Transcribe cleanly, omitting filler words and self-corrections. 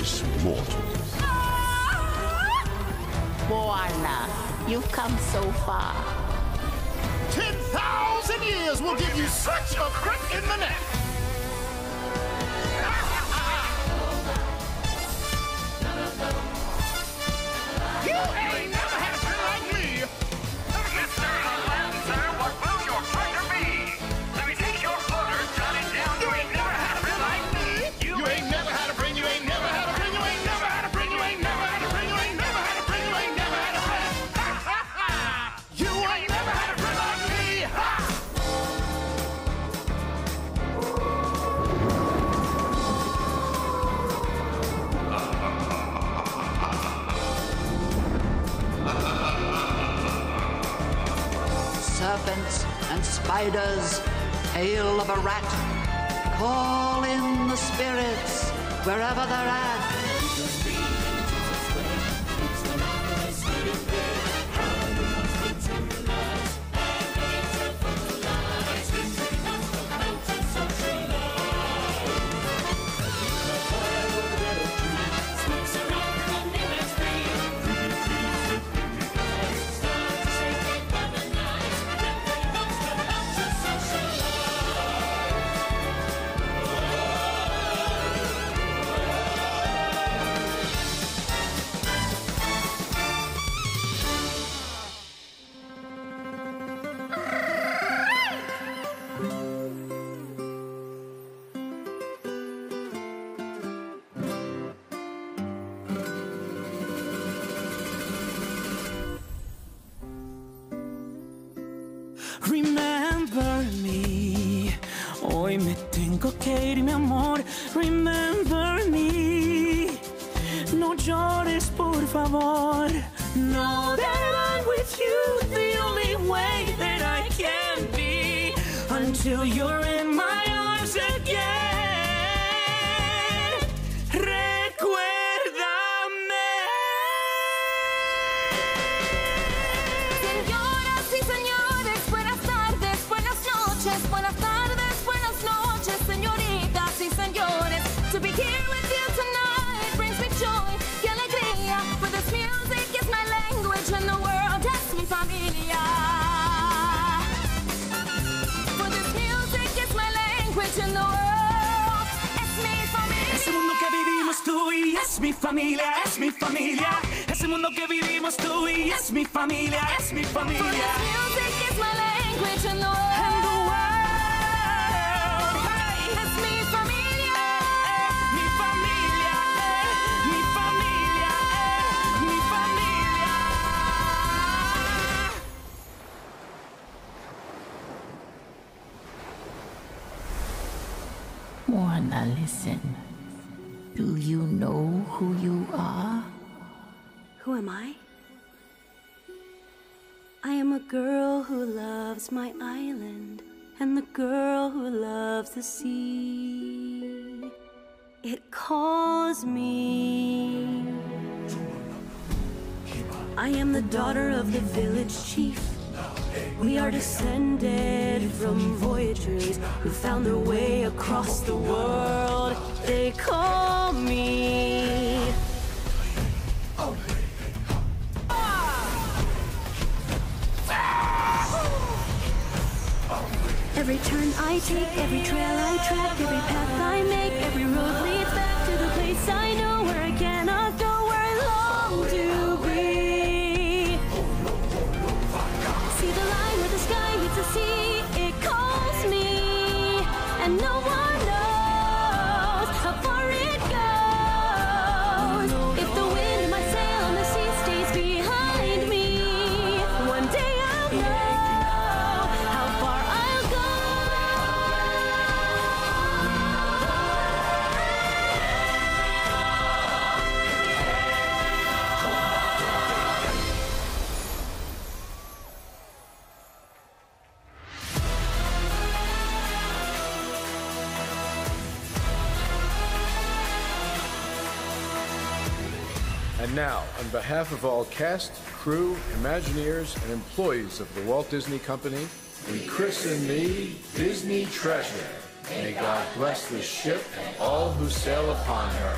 glorious mortals. Moana, you've come so far. 10,000 years will give you such a crick in the neck. You ain't never had a friend like me. Yes, sir, Aladdin, sir. What will your pleasure be? Let me take your floater, jot it down. You ain't never had a friend like me. You ain't never had a friend. You ain't never had a friend. You ain't never had a friend. You ain't never had a friend. You ain't never had a friend. You ain't never had a friend. You ain't never had a friend like me. Serpents and spiders, tail of a rat, call in the spirits wherever they're at. Remember me, hoy me tengo que ir, mi amor. Remember me, no llores por favor. Know that I'm with you the only way that I can be, until you're in my arms again. Buenas tardes, buenas noches, señoritas y señores. To be here with you tonight brings me joy y alegría. For this music is my language and the world es mi familia. For this music is my language and the world es mi familia. Ese mundo que vivimos tú y es mi familia, es mi familia. Ese mundo que vivimos tú y es mi familia, es mi familia. For this music is my language and the world. Moana, listen. Do you know who you are? Who am I? I am a girl who loves my island, and the girl who loves the sea. It calls me. I am the daughter of the village chief. We are descended from voyagers who found their way across the world. They call me. Every turn I take, every trail I track, every path I make, every road leads back to the place I know, where I cannot go, where I long to be. See the line where the sky meets the sea, it calls me, and no one knows how far it goes. If the wind in my sail on the sea stays behind me, one day I'll know how far I'll go. And now, on behalf of all cast, crew, Imagineers, and employees of the Walt Disney Company, we christen thee Disney Treasure. May God bless this ship and all who sail upon her.